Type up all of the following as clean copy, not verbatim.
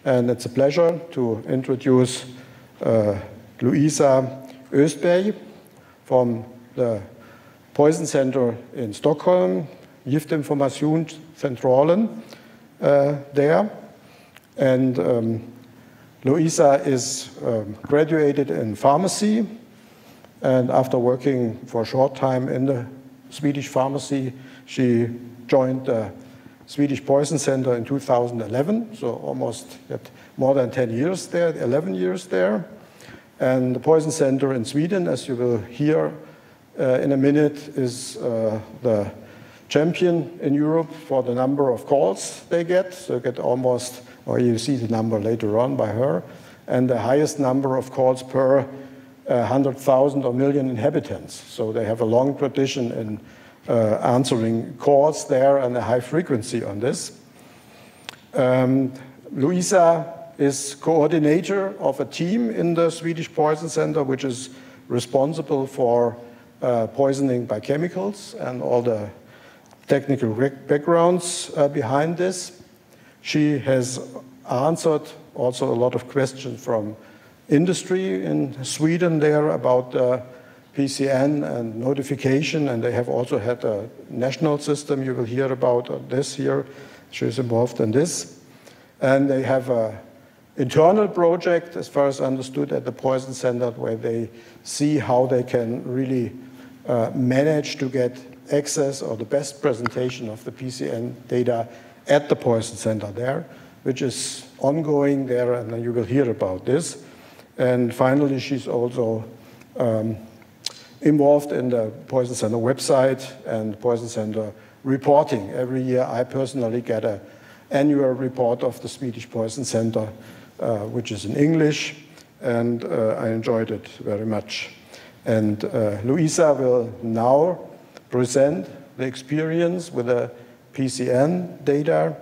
And it's a pleasure to introduce Louisa Östberg from the Poison Center in Stockholm, Giftinformationscentralen there. And Louisa is graduated in pharmacy, and after working for a short time in the Swedish pharmacy, she joined the Swedish Poison Center in 2011, so almost more than 10 years there, 11 years there. And the Poison Center in Sweden, as you will hear in a minute, is the champion in Europe for the number of calls they get. So get almost, or you see the number later on by her, and the highest number of calls per 100,000 or million inhabitants. So they have a long tradition in answering calls there and a high frequency on this. Louisa is coordinator of a team in the Swedish Poison Center, which is responsible for poisoning by chemicals and all the technical backgrounds behind this. She has answered also a lot of questions from industry in Sweden there about PCN and notification, and they have also had a national system. You will hear about this here. She's involved in this. And they have an internal project, as far as understood, at the Poison Center, where they see how they can really manage to get access or the best presentation of the PCN data at the Poison Center there, which is ongoing there, and you will hear about this. And finally, she's also involved in the Poison Center website and Poison Center reporting. Every year, I personally get an annual report of the Swedish Poison Center, which is in English, and I enjoyed it very much. And Louisa will now present the experience with the PCN data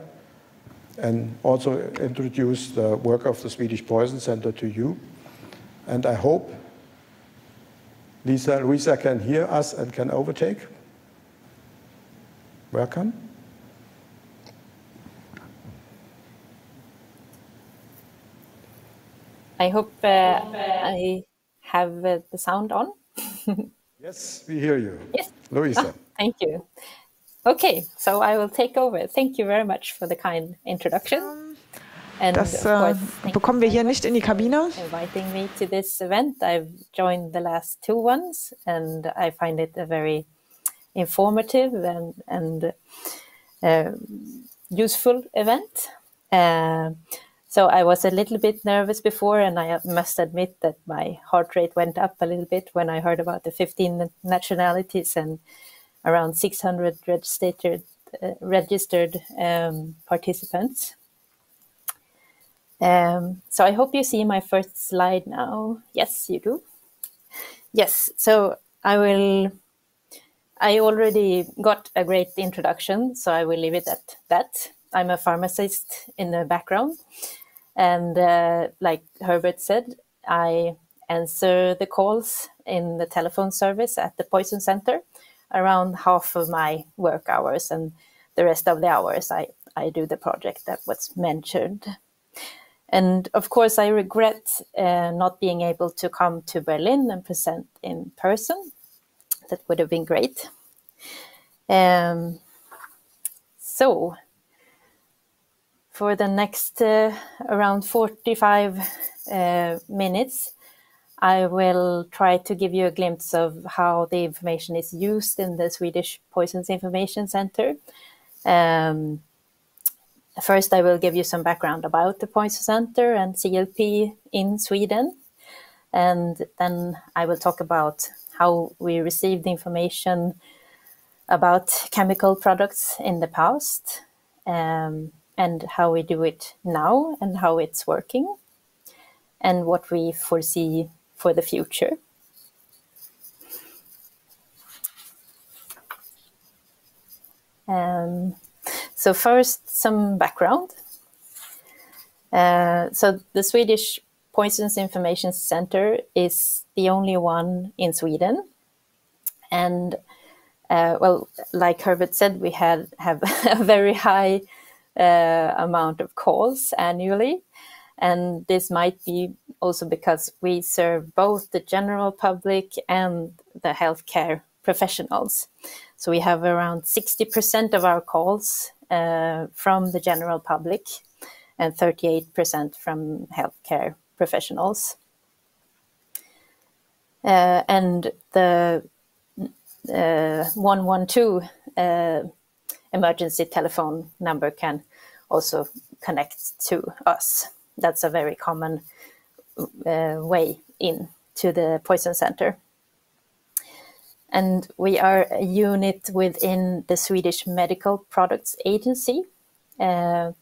and also introduce the work of the Swedish Poison Center to you. And I hope Louisa can hear us and can overtake. Welcome. I hope I have the sound on. Yes, we hear you. Yes. Louisa. Thank you. Okay, so I will take over. Thank you very much for the kind introduction. Das bekommen wir hier nicht in die Kabine. Inviting me to this event. I've joined the last two ones, and I find it a very informative and useful event. So I was a little bit nervous before, and I must admit that my heart rate went up a little bit when I heard about the 15 nationalities and around 600 registered participants. So I hope you see my first slide now. Yes, you do. Yes, so I already got a great introduction, so I will leave it at that. I'm a pharmacist in the background, and like Herbert said, I answer the calls in the telephone service at the Poison Center around half of my work hours, and the rest of the hours I do the project that was mentioned. And of course, I regret not being able to come to Berlin and present in person. That would have been great. So, for the next around 45 minutes, I will try to give you a glimpse of how the information is used in the Swedish Poisons Information Center. First, I will give you some background about the Poison Center and CLP in Sweden. And then I will talk about how we received the information about chemical products in the past, and how we do it now and how it's working, and what we foresee for the future. So first, some background. So the Swedish Poisons Information Center is the only one in Sweden. And well, like Herbert said, we have a very high amount of calls annually. And this might be also because we serve both the general public and the healthcare professionals. So we have around 60% of our calls from the general public and 38% from healthcare professionals. And the 112 emergency telephone number can also connect to us. That's a very common way in to the Poison Center. And we are a unit within the Swedish Medical Products Agency. And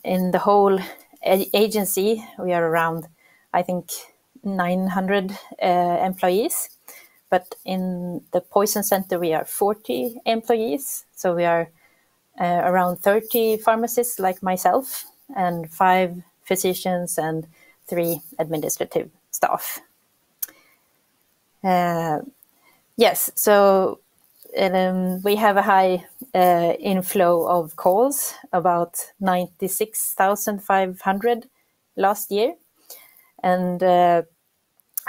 in the whole agency, we are around, I think, 900 employees. But in the Poison Center, we are 40 employees. So we are around 30 pharmacists like myself, and 5 physicians and 3 administrative staff. Yes, so we have a high inflow of calls, about 96,500 last year. And I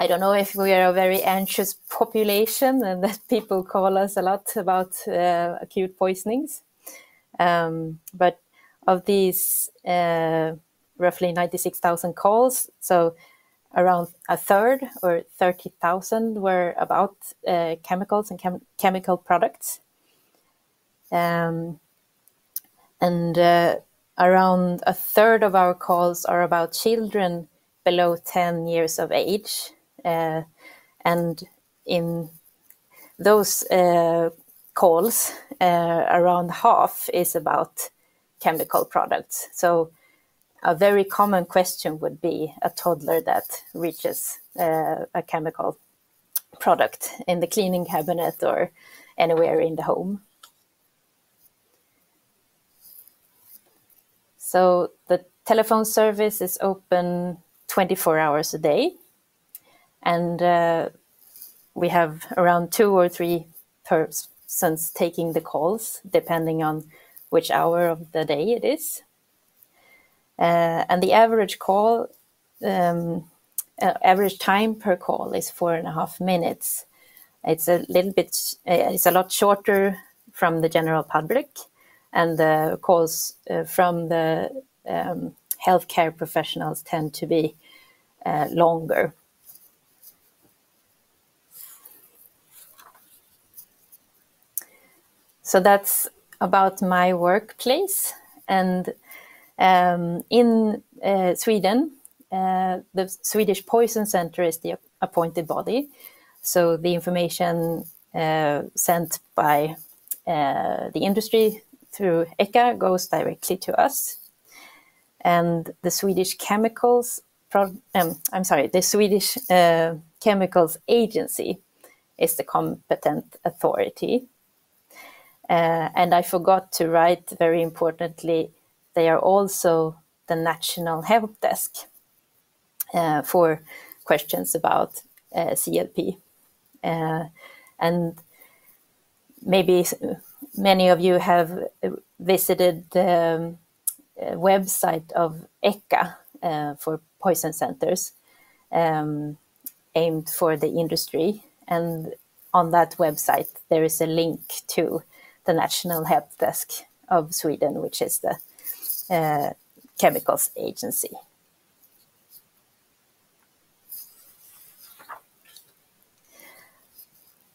don't know if we are a very anxious population and that people call us a lot about acute poisonings. But of these roughly 96,000 calls, so around a third or 30,000 were about chemicals and chemical products. And around a third of our calls are about children below 10 years of age. And in those calls, around half is about chemical products. So a very common question would be a toddler that reaches a chemical product in the cleaning cabinet or anywhere in the home. So the telephone service is open 24 hours a day. And we have around 2 or 3 persons taking the calls, depending on which hour of the day it is. And the average call, average time per call is 4.5 minutes. It's a little bit, it's a lot shorter from the general public, and the calls from the healthcare professionals tend to be longer. So that's about my workplace. And in Sweden, the Swedish Poison Center is the appointed body. So the information sent by the industry through ECHA goes directly to us. And the Swedish Chemicals, the Swedish Chemicals Agency is the competent authority. And I forgot to write, very importantly, they are also the national help desk for questions about CLP. And maybe many of you have visited the website of ECHA for poison centers aimed for the industry. And on that website, there is a link to the National Help Desk of Sweden, which is the Chemicals Agency.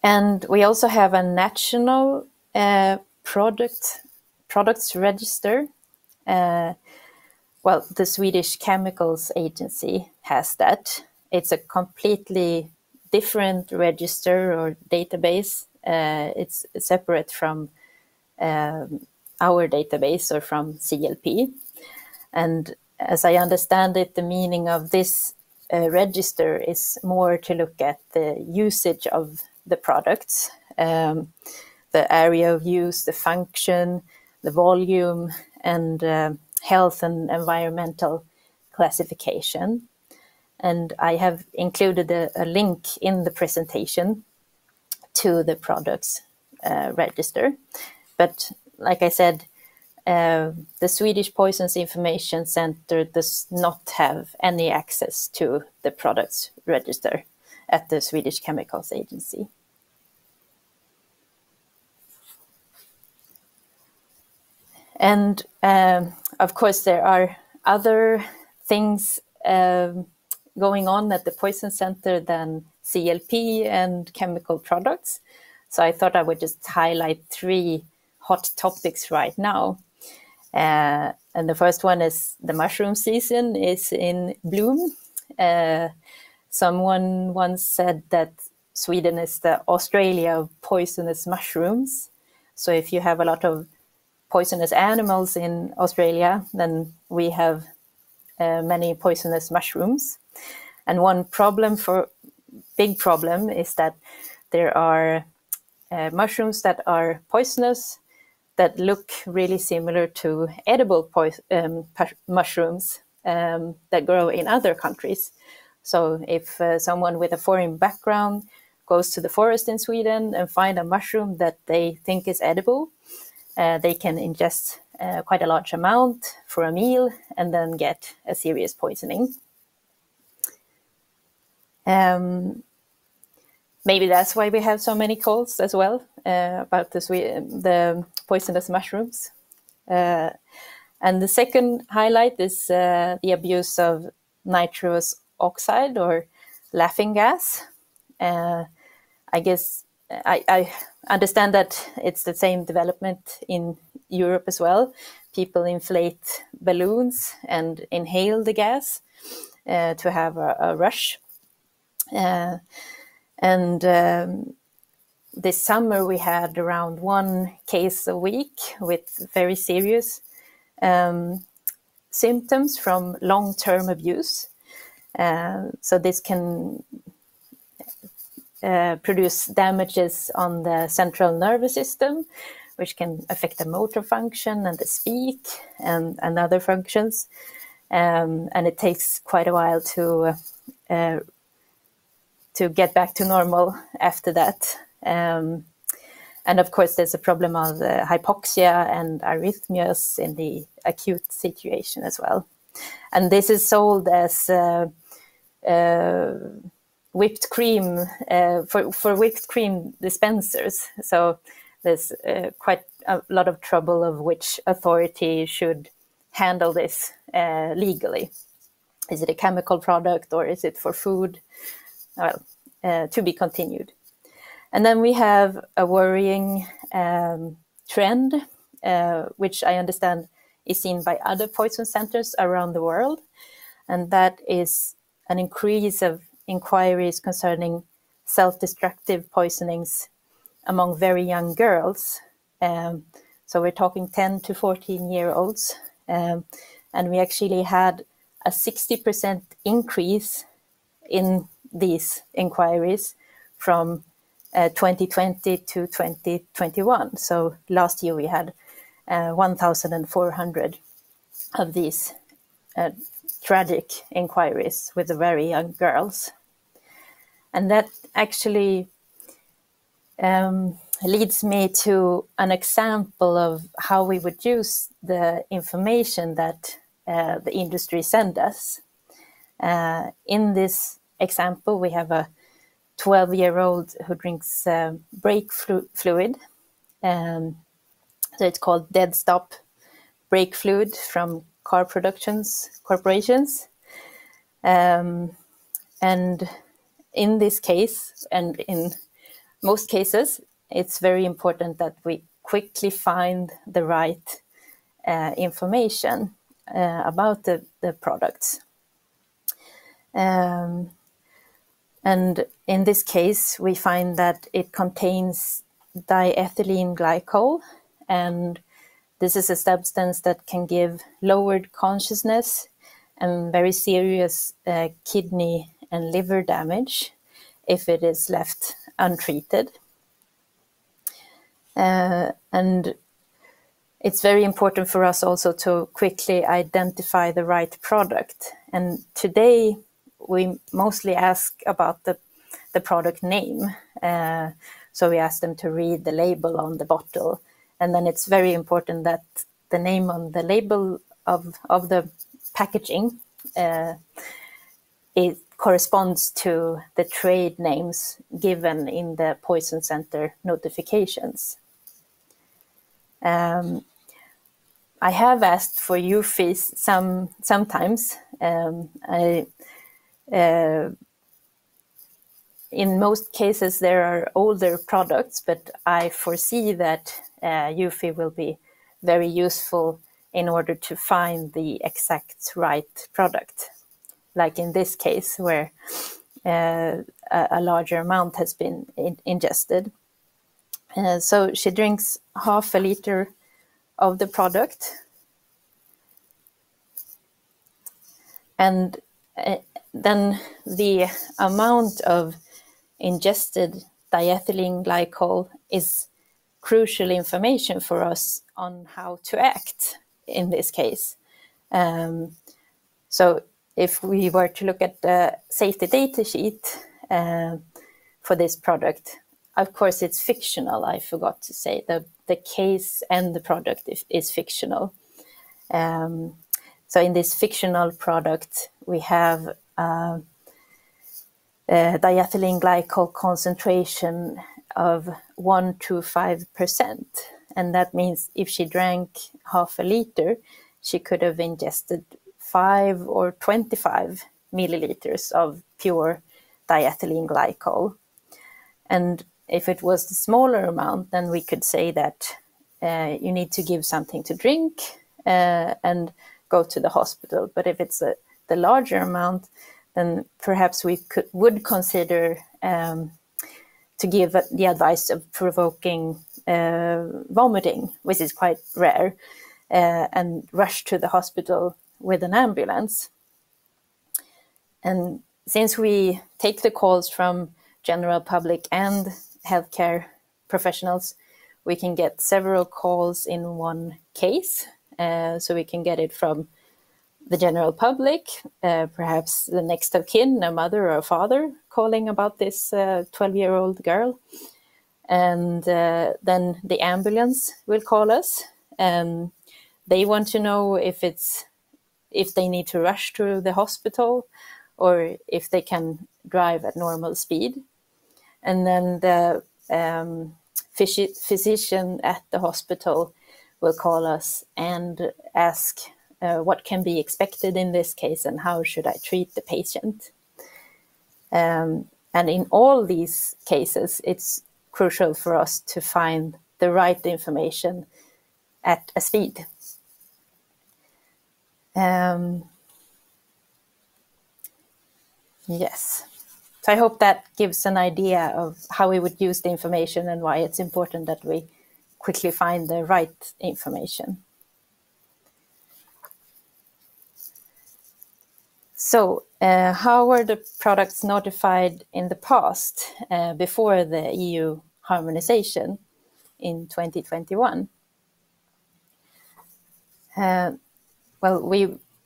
And we also have a national products register. Well, the Swedish Chemicals Agency has that. It's a completely different register or database. It's separate from our database or from CLP. And as I understand it, the meaning of this register is more to look at the usage of the products, the area of use, the function, the volume, and health and environmental classification. And I have included a link in the presentation to the products register. But like I said, the Swedish Poisons Information Center does not have any access to the products register at the Swedish Chemicals Agency. And of course, there are other things going on at the Poison Center than CLP and chemical products. So I thought I would just highlight 3 hot topics right now. And the first one is the mushroom season is in bloom. Someone once said that Sweden is the Australia of poisonous mushrooms. So if you have a lot of poisonous animals in Australia, then we have many poisonous mushrooms. And one big problem is that there are mushrooms that are poisonous that look really similar to edible mushrooms that grow in other countries. So if someone with a foreign background goes to the forest in Sweden and find a mushroom that they think is edible, they can ingest quite a large amount for a meal and then get a serious poisoning. Maybe that's why we have so many calls as well about the poisonous mushrooms. And the second highlight is the abuse of nitrous oxide or laughing gas. I guess I understand that it's the same development in Europe as well. People inflate balloons and inhale the gas to have a rush. And this summer we had around 1 case a week with very serious symptoms from long-term abuse. So this can produce damages on the central nervous system, which can affect the motor function and the speak and other functions. And it takes quite a while to get back to normal after that. And of course, there's a problem of hypoxia and arrhythmias in the acute situation as well. And this is sold as whipped cream for whipped cream dispensers. So there's quite a lot of trouble of which authority should handle this legally. Is it a chemical product or is it for food? Well, to be continued. And then we have a worrying trend, which I understand is seen by other poison centers around the world. And that is an increase of inquiries concerning self-destructive poisonings among very young girls. So we're talking 10 to 14-year-olds. And we actually had a 60% increase in these inquiries from 2020 to 2021. So last year we had 1,400 of these tragic inquiries with the very young girls. And that actually leads me to an example of how we would use the information that the industry send us. In this example, we have a 12-year-old who drinks brake fluid. So it's called Dead Stop brake fluid from car corporations. And in this case, and in most cases, it's very important that we quickly find the right information about the products. And in this case, we find that it contains diethylene glycol, and this is a substance that can give lowered consciousness and very serious kidney and liver damage if it is left untreated. And it's very important for us also to quickly identify the right product. And today, we mostly ask about the product name. So we ask them to read the label on the bottle. And then it's very important that the name on the label of the packaging, it corresponds to the trade names given in the Poison Center notifications. I have asked for UFIs sometimes. In most cases, there are older products, but I foresee that UFI will be very useful in order to find the exact right product. Like in this case, where a larger amount has been ingested. So she drinks half a liter of the product. And then the amount of ingested diethylene glycol is crucial information for us on how to act in this case. So if we were to look at the safety data sheet for this product, of course it's fictional, I forgot to say. The case and the product is fictional. So in this fictional product, we have diethylene glycol concentration of 1 to 5%. And that means if she drank half a liter, she could have ingested 5 or 25 milliliters of pure diethylene glycol. And if it was the smaller amount, then we could say that you need to give something to drink and go to the hospital. But if it's the larger amount, then perhaps we would consider to give the advice of provoking vomiting, which is quite rare, and rush to the hospital with an ambulance. And since we take the calls from general public and healthcare professionals, we can get several calls in one case. So we can get it from the general public, perhaps the next of kin, a mother or a father calling about this 12-year-old girl. And then the ambulance will call us. They want to know if they need to rush to the hospital or if they can drive at normal speed. And then the physician at the hospital will call us and ask what can be expected in this case and how should I treat the patient. And in all these cases, it's crucial for us to find the right information at a speed. Yes. So I hope that gives an idea of how we would use the information and why it's important that we quickly find the right information. So how were the products notified in the past before the EU harmonization in 2021? Well,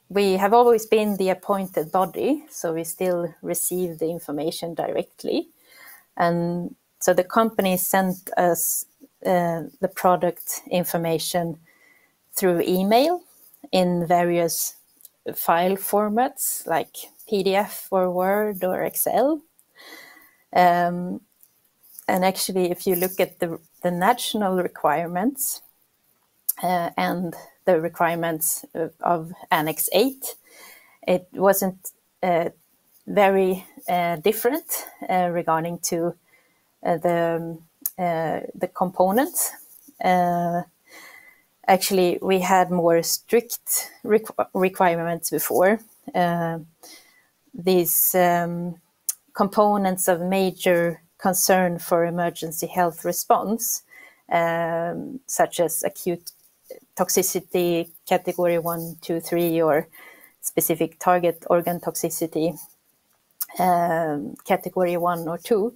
we have always been the appointed body, so we still receive the information directly. And so the company sent us the product information through email in various file formats like PDF or Word or Excel. And actually, if you look at the national requirements and the requirements of Annex 8, it wasn't very different regarding to the components. Actually, we had more strict requirements before. These components of major concern for emergency health response, such as acute toxicity, category 1, 2, 3, or specific target organ toxicity, category 1 or 2,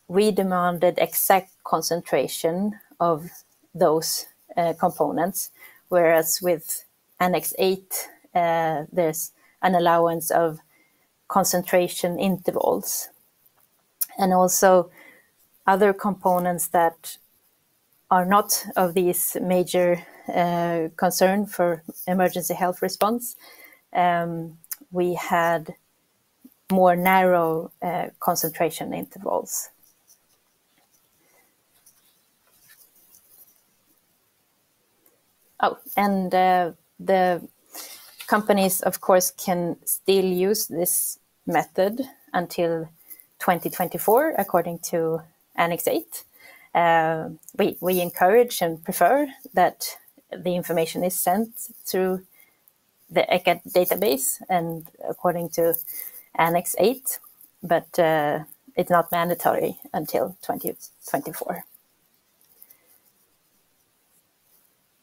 we demanded exact concentration of those components, whereas with Annex 8, there's an allowance of concentration intervals. And also other components that are not of these major concern for emergency health response, we had more narrow concentration intervals. Oh, and the companies, of course, can still use this method until 2024, according to Annex 8. We encourage and prefer that the information is sent through the ECHA database and according to Annex 8, but it's not mandatory until 2024.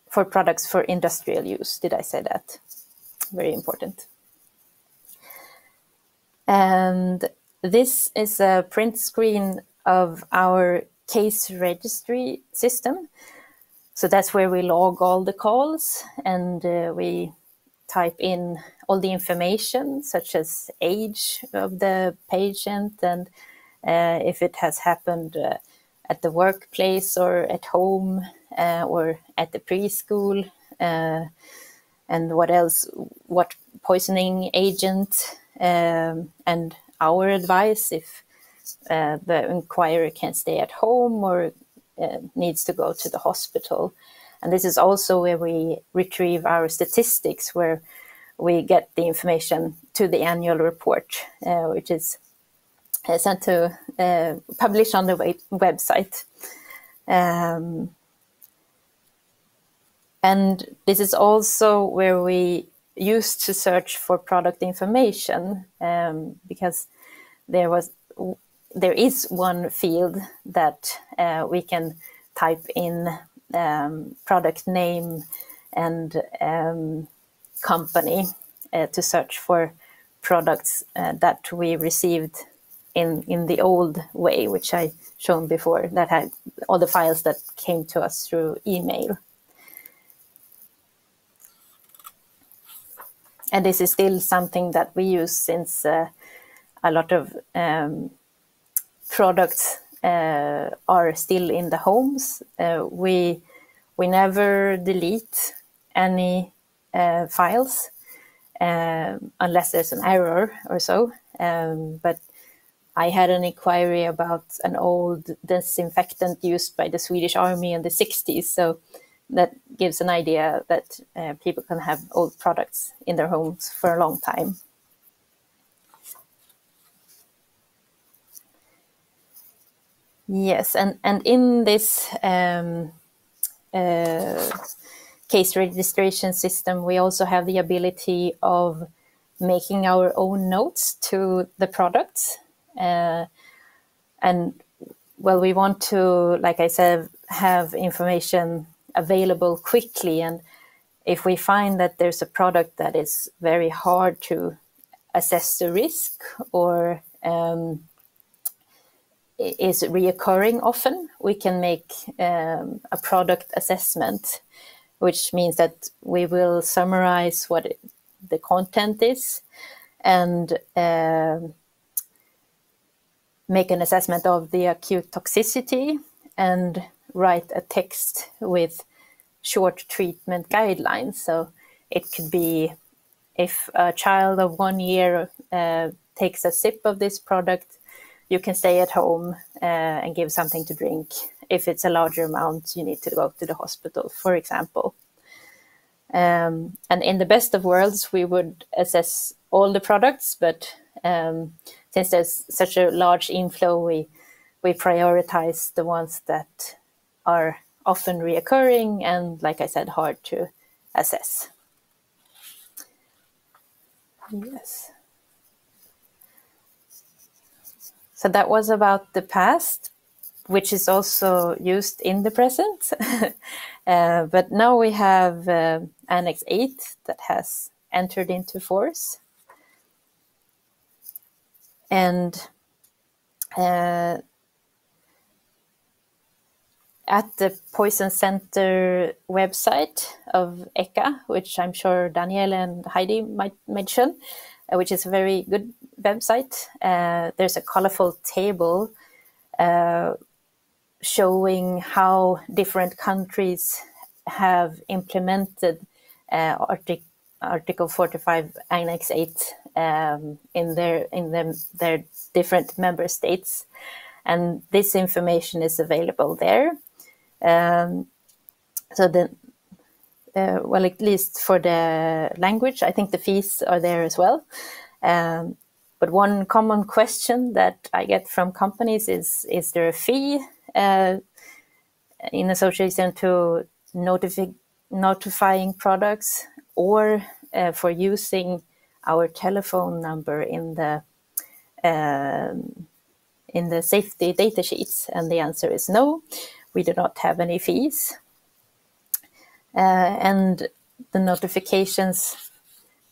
For products for industrial use, did I say that? Very important. And this is a print screen of our case registry system. So that's where we log all the calls, and we type in all the information, such as age of the patient, and if it has happened at the workplace or at home or at the preschool, and what else, what poisoning agent, and our advice if the inquirer can't stay at home or needs to go to the hospital. And this is also where we retrieve our statistics, where we get the information to the annual report, which is sent to publish on the website. And this is also where we used to search for product information, because there is one field that we can type in product name and company to search for products that we received in the old way, which I shown before, that had all the files that came to us through email. And this is still something that we use, since a lot of products are still in the homes. We never delete any files unless there's an error or so. But I had an inquiry about an old disinfectant used by the Swedish Army in the 60s. So that gives an idea that people can have old products in their homes for a long time. Yes, and in this case registration system, we also have the ability of making our own notes to the products. And well, we want to, like I said, have information available quickly. And if we find that there's a product that is very hard to assess the risk, or is reoccurring often, we can make a product assessment, which means that we will summarize what the content is and make an assessment of the acute toxicity and write a text with short treatment guidelines. So it could be, if a child of 1 year takes a sip of this product, you can stay at home and give something to drink. If it's a larger amount, you need to go to the hospital, for example. And in the best of worlds, we would assess all the products, but since there's such a large inflow, we prioritize the ones that are often reoccurring and, like I said, hard to assess. Yes. So that was about the past, which is also used in the present. But now we have Annex 8 that has entered into force. And at the Poison Center website of ECHA, which I'm sure Danielle and Heidi might mention, which is a very good website, there's a colorful table showing how different countries have implemented Article 45 Annex 8 in their different member states. And this information is available there. So well, at least for the language, I think the fees are there as well. But one common question that I get from companies is there a fee in association to notifying products or for using our telephone number in the safety data sheets? And the answer is no, we do not have any fees. And the notifications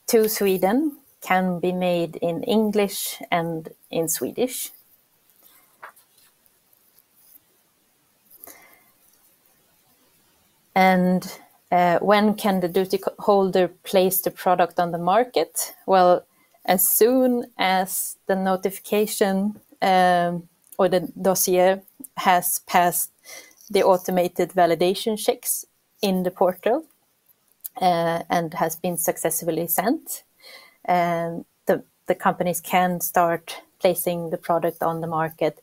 to Sweden can be made in English and in Swedish. And when can the duty holder place the product on the market? Well, as soon as the notification or the dossier has passed the automated validation checks in the portal and has been successfully sent, the companies can start placing the product on the market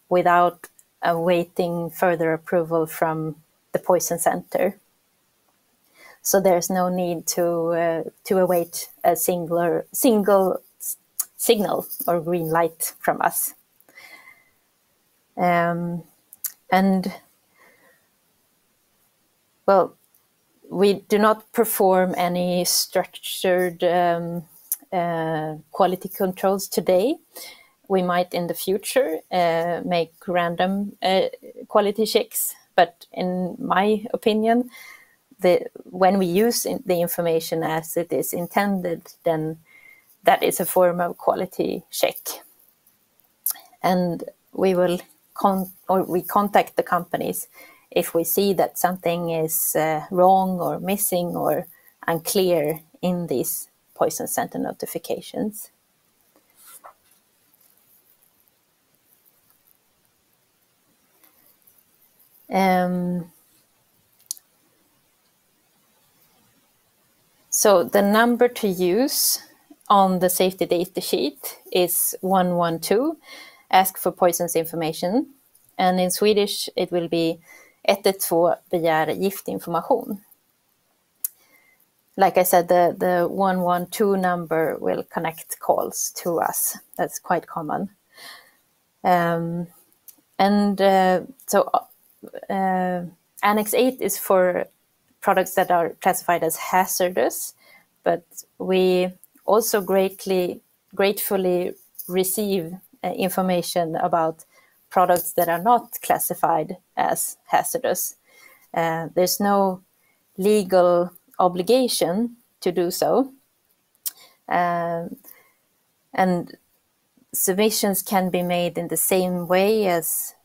without awaiting further approval from the poison center. So there's no need to await a single signal or green light from us. And well, we do not perform any structured quality controls today. We might in the future make random quality checks, but in my opinion, when we use the information as it is intended, then that is a form of quality check. And we will contact the companies if we see that something is wrong or missing or unclear in these poison center notifications. So the number to use on the safety data sheet is 112, ask for poisons information. And in Swedish, it will be 112, begär giftinformation. Like I said, the 112 number will connect calls to us. That's quite common. So Annex 8 is for products that are classified as hazardous, but we also gratefully receive information about products that are not classified as hazardous. There's no legal obligation to do so. And submissions can be made in the same way as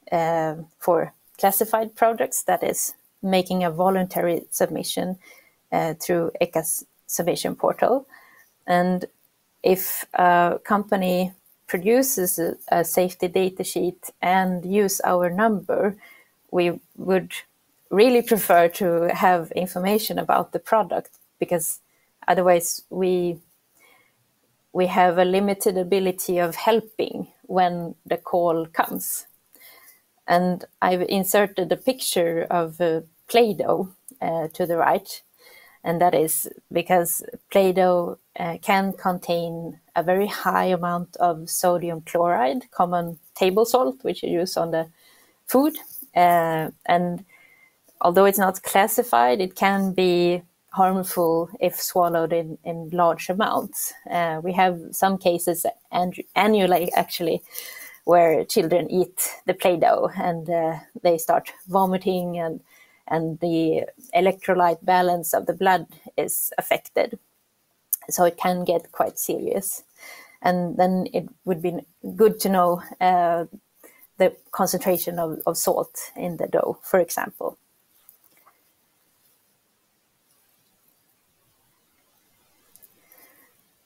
for classified products, that is, making a voluntary submission through ECHA's submission portal. And if a company produces a safety data sheet and use our number, we would really prefer to have information about the product, because otherwise we have a limited ability of helping when the call comes. And I've inserted a picture of Play-Doh to the right. And that is because Play-Doh can contain a very high amount of sodium chloride, common table salt, which you use on the food. And although it's not classified, it can be harmful if swallowed in large amounts. We have some cases annually, actually, where children eat the Play-Doh and they start vomiting and the electrolyte balance of the blood is affected. So it can get quite serious. And then it would be good to know the concentration of salt in the dough, for example.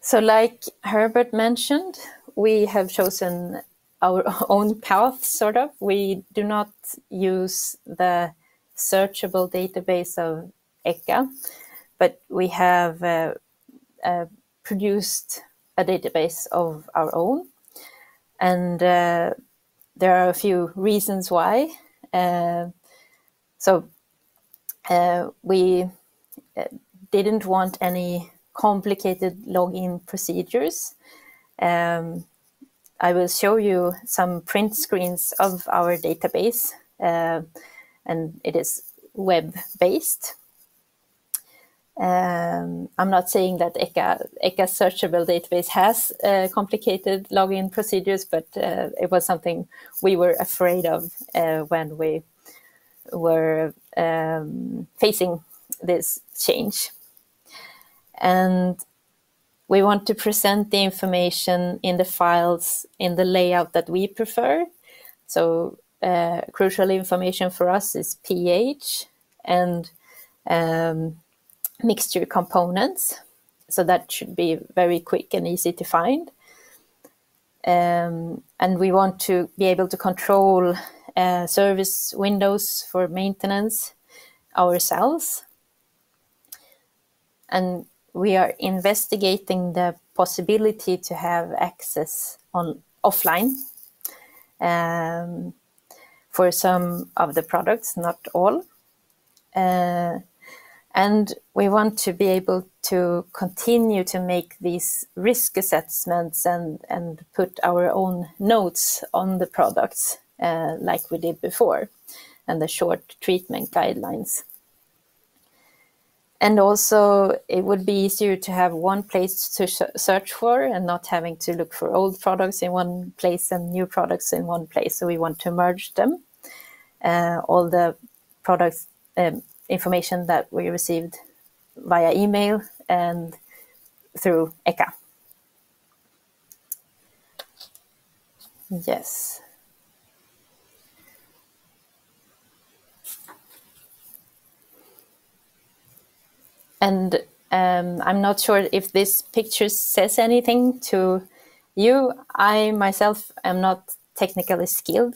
So like Herbert mentioned, we have chosen our own path, sort of. We do not use the searchable database of ECHA, but we have produced a database of our own. And there are a few reasons why. We didn't want any complicated login procedures. I will show you some print screens of our database, and it is web-based. I'm not saying that ECHA searchable database has complicated login procedures, but it was something we were afraid of when we were facing this change. And we want to present the information in the files in the layout that we prefer. So crucial information for us is pH and mixture components. So that should be very quick and easy to find. And we want to be able to control service windows for maintenance ourselves. And we are investigating the possibility to have access on offline for some of the products, not all. And we want to be able to continue to make these risk assessments and put our own notes on the products like we did before, and the short treatment guidelines. And also, it would be easier to have one place to search for and not having to look for old products in one place and new products in one place. So we want to merge them. All the products information that we received via email and through ECHA. Yes. And I'm not sure if this picture says anything to you. I myself am not technically skilled,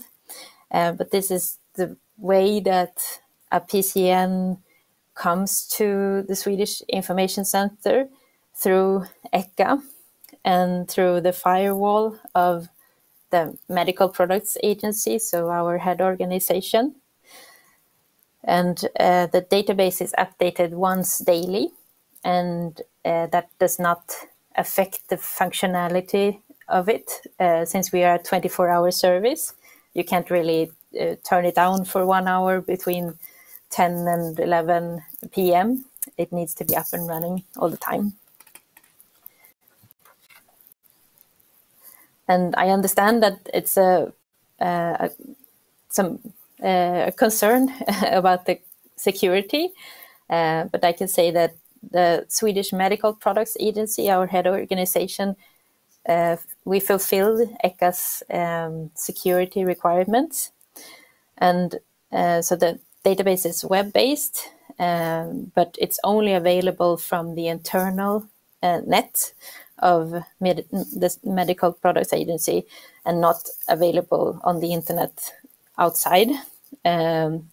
but this is the way that a PCN comes to the Swedish Information Center through ECHA and through the firewall of the Medical Products Agency, so our head organization. And the database is updated once daily, and that does not affect the functionality of it. Since we are a 24-hour service, you can't really turn it down for 1 hour between 10 and 11 p.m. It needs to be up and running all the time. And I understand that it's some concern about the security, but I can say that the Swedish Medical Products Agency, our head organization, we fulfill ECHA's security requirements. And so the database is web-based, but it's only available from the internal net of the Medical Products Agency and not available on the internet outside. And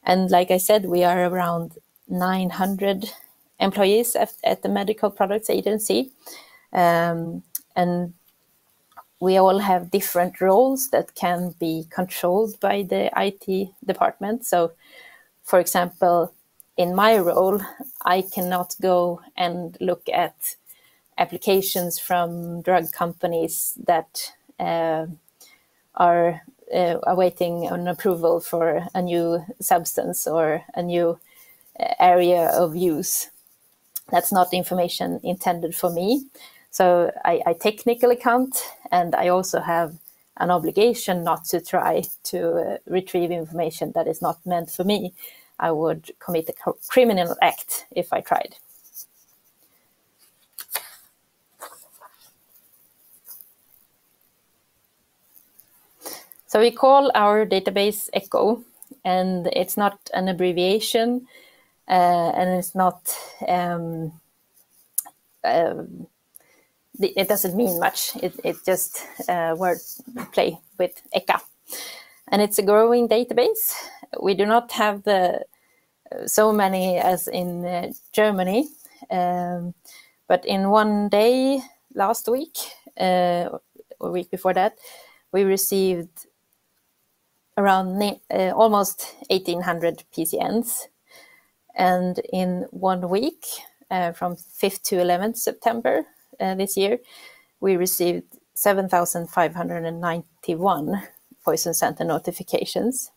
like I said, we are around 900 employees at the Medical Products Agency. And we all have different roles that can be controlled by the IT department. So, for example, in my role, I cannot go and look at applications from drug companies that are awaiting an approval for a new substance or a new area of use. That's not information intended for me. So I technically can't, and I also have an obligation not to try to retrieve information that is not meant for me. I would commit a criminal act if I tried. So we call our database ECHO, and it's not an abbreviation, and it's not it doesn't mean much. It just word play with ECHA. And it's a growing database. We do not have so many as in Germany. But in one day last week, or week before that, we received around almost 1,800 PCNs. And in 1 week, from 5th to 11th September this year, we received 7,591 poison center notifications.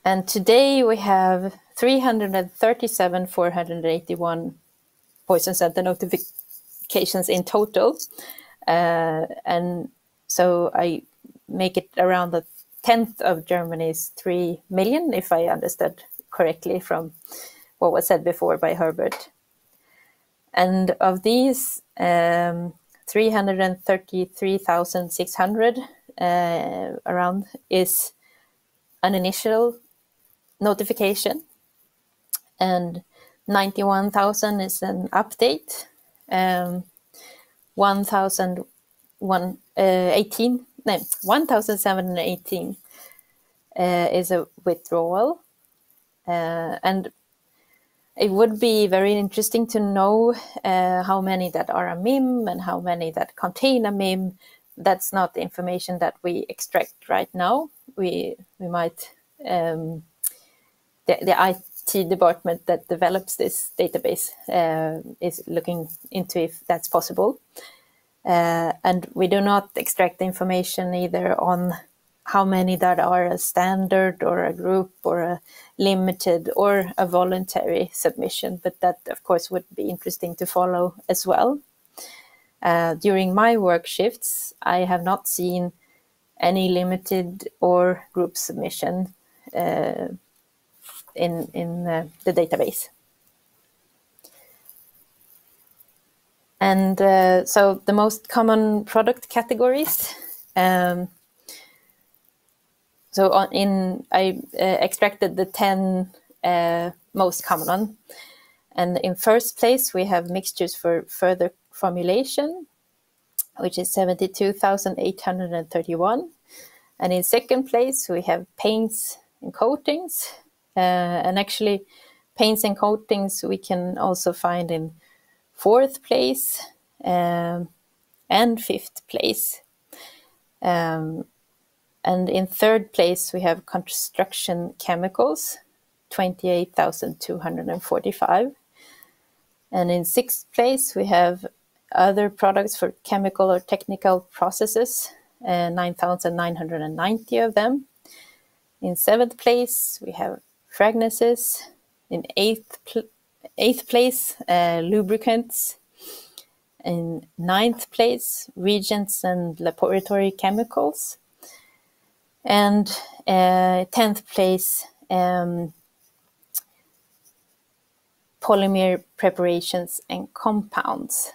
And today we have 337,481 poison center notifications in total. And so I make it around the 10th of Germany's 3 million, if I understood correctly from what was said before by Herbert. And of these, 333,600 around is an initial notification, and 91,000 is an update. 1,718 is a withdrawal. And it would be very interesting to know how many that are a MIM and how many that contain a MIM. That's not the information that we extract right now. We might, the IT department that develops this database is looking into if that's possible. And we do not extract the information either on how many that are a standard or a group or a limited or a voluntary submission, but that of course would be interesting to follow as well. During my work shifts, I have not seen any limited or group submission in the database. And so the most common product categories. I extracted the 10 most common. And in first place, we have mixtures for further formulation, which is 72,831. And in second place, we have paints and coatings. And actually, paints and coatings we can also find in fourth place and fifth place. And in third place, we have construction chemicals, 28,245. And in sixth place, we have other products for chemical or technical processes, 9,990 of them. In seventh place, we have fragrances. In eighth place, lubricants. In ninth place, reagents and laboratory chemicals. And 10th place, polymer preparations and compounds.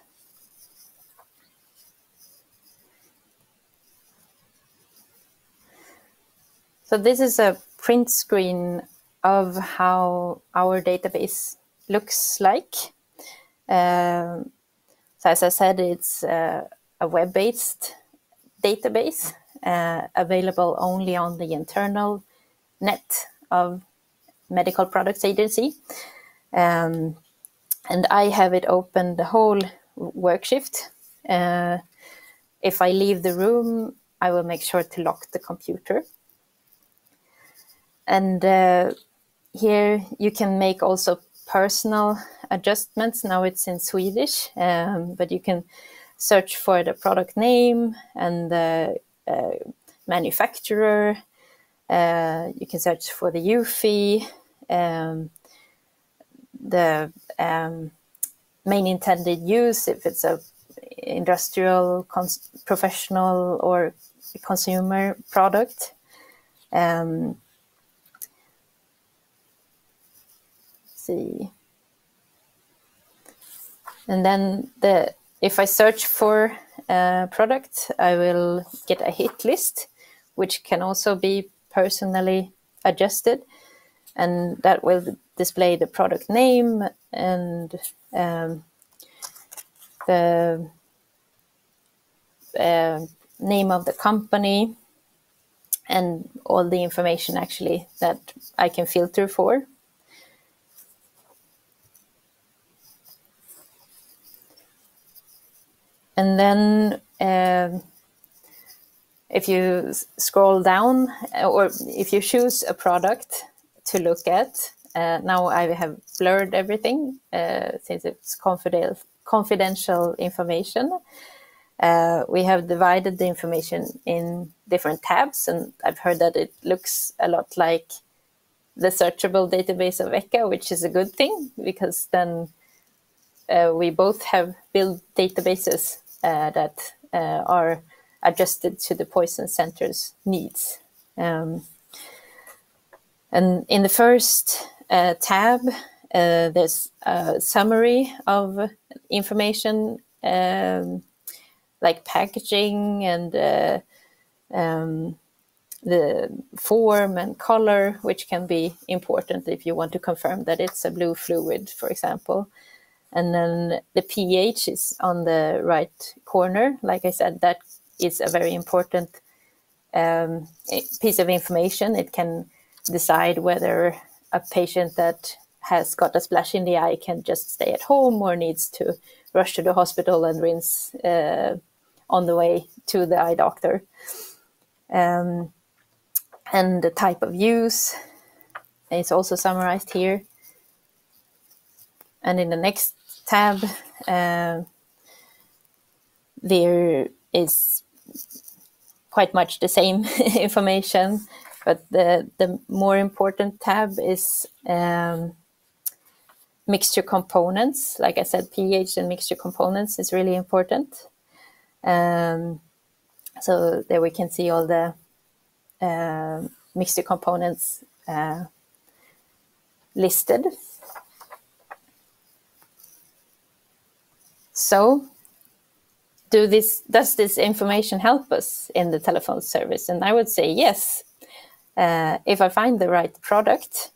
So this is a print screen of how our database looks like. So as I said, it's a web-based database. Available only on the internal net of Medical Products Agency. And I have it open the whole work shift. If I leave the room, I will make sure to lock the computer. And here you can make also personal adjustments. Now it's in Swedish, but you can search for the product name and the manufacturer. You can search for the UFI, the main intended use, if it's a industrial, professional, or consumer product. See. And then if I search for a product, I will get a hit list, which can also be personally adjusted. And that will display the product name and the name of the company and all the information actually that I can filter for. And then if you scroll down, or if you choose a product to look at, now I have blurred everything since it's confidential information. We have divided the information in different tabs, and I've heard that it looks a lot like the searchable database of ECHA, which is a good thing, because then we both have built databases that are adjusted to the poison center's needs. And in the first tab, there's a summary of information like packaging and the form and color, which can be important if you want to confirm that it's a blue fluid, for example. And then the pH is on the right corner. Like I said, that is a very important piece of information. It can decide whether a patient that has got a splash in the eye can just stay at home or needs to rush to the hospital and rinse on the way to the eye doctor. And the type of use is also summarized here. And in the next tab, there is quite much the same information, but the more important tab is mixture components. Like I said, pH and mixture components is really important. So there we can see all the mixture components listed. So does this information help us in the telephone service? And I would say yes. If I find the right product,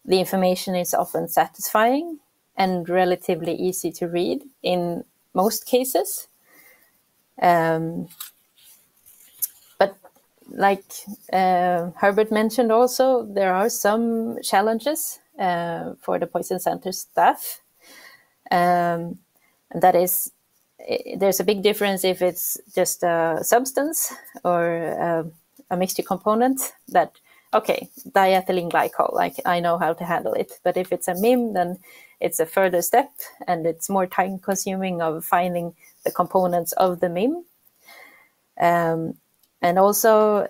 the information is often satisfying and relatively easy to read in most cases. But like Herbert mentioned also, there are some challenges for the poison center staff. And that is, there's a big difference if it's just a substance or a mixture component that, okay, diethylene glycol, like I know how to handle it. But if it's a MIM, then it's a further step and it's more time consuming of finding the components of the MIM. And also,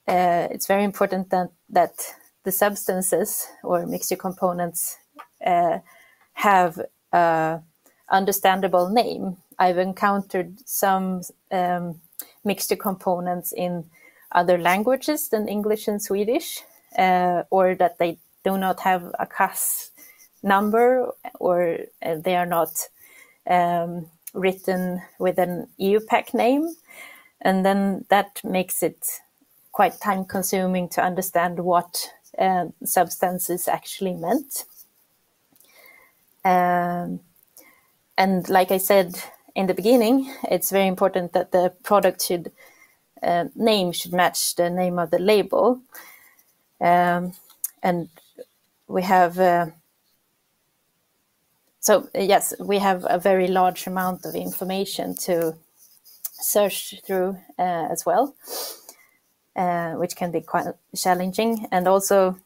it's very important that the substances or mixture components have a understandable name. I've encountered some mixture components in other languages than English and Swedish, or that they do not have a CAS number, or they are not written with an EUPAC name. And then that makes it quite time consuming to understand what substance is actually meant. And like I said in the beginning, it's very important that the product name should match the name of the label. And we have, so yes, we have a very large amount of information to search through as well, which can be quite challenging. And also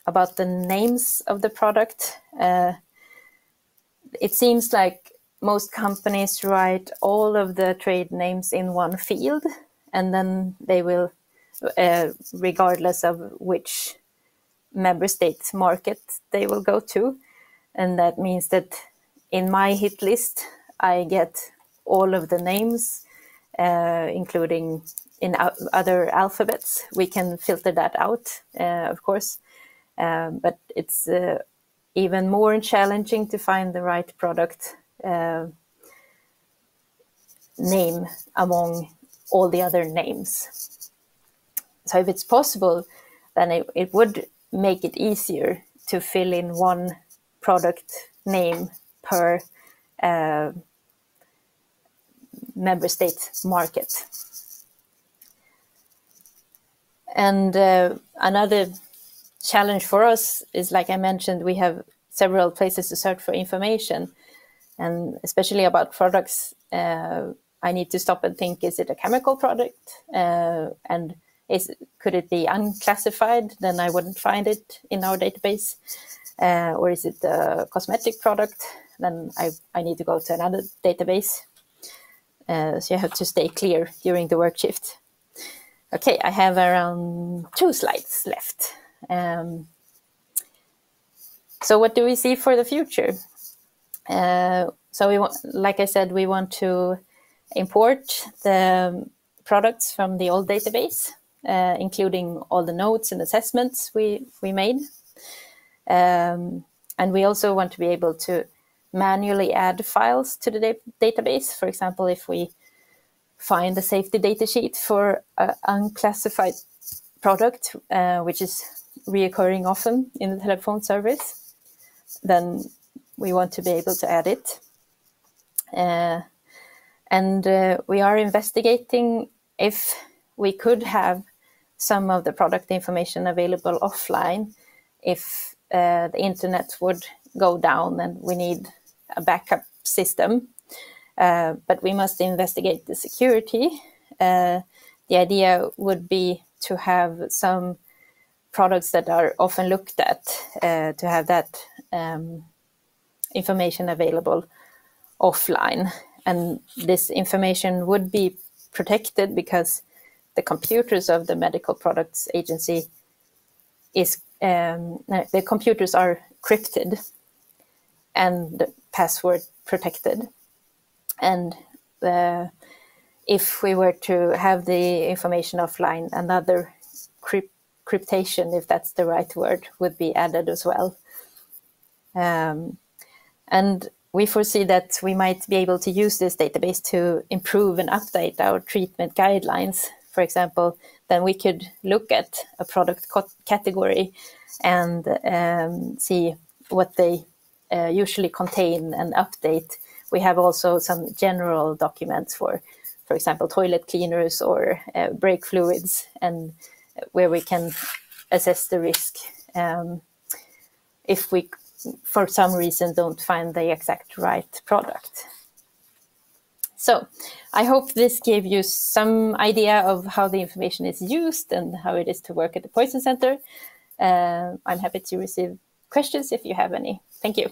about the names of the product, it seems like most companies write all of the trade names in one field, and then they will, regardless of which member state market they will go to. And that means that in my hit list, I get all of the names, including in other alphabets. We can filter that out, of course, but it's even more challenging to find the right product name among all the other names. So if it's possible, then it would make it easier to fill in one product name per member state market. And another challenge for us is, like I mentioned, we have several places to search for information, and especially about products, I need to stop and think, is it a chemical product? And could it be unclassified? Then I wouldn't find it in our database. Or is it a cosmetic product? Then I need to go to another database. So you have to stay clear during the work shift. Okay, I have around 2 slides left. So what do we see for the future? So we want, like I said, we want to import the products from the old database, including all the notes and assessments we made. And we also want to be able to manually add files to the database. For example, if we find a safety data sheet for an unclassified product, which is reoccurring often in the telephone service, then we want to be able to add it. And we are investigating if we could have some of the product information available offline if the internet would go down and we need a backup system. But we must investigate the security. The idea would be to have some products that are often looked at, to have that information available offline. And this information would be protected because the computers of the Medical Products Agency the computers are crypted and password protected. And if we were to have the information offline, another cryptation, if that's the right word, would be added as well. And we foresee that we might be able to use this database to improve and update our treatment guidelines. For example, then we could look at a product category and see what they usually contain and update. We have also some general documents for example, toilet cleaners or brake fluids, and where we can assess the risk if we, for some reason, don't find the exact right product. So I hope this gave you some idea of how the information is used and how it is to work at the Poison Center. I'm happy to receive questions if you have any. Thank you.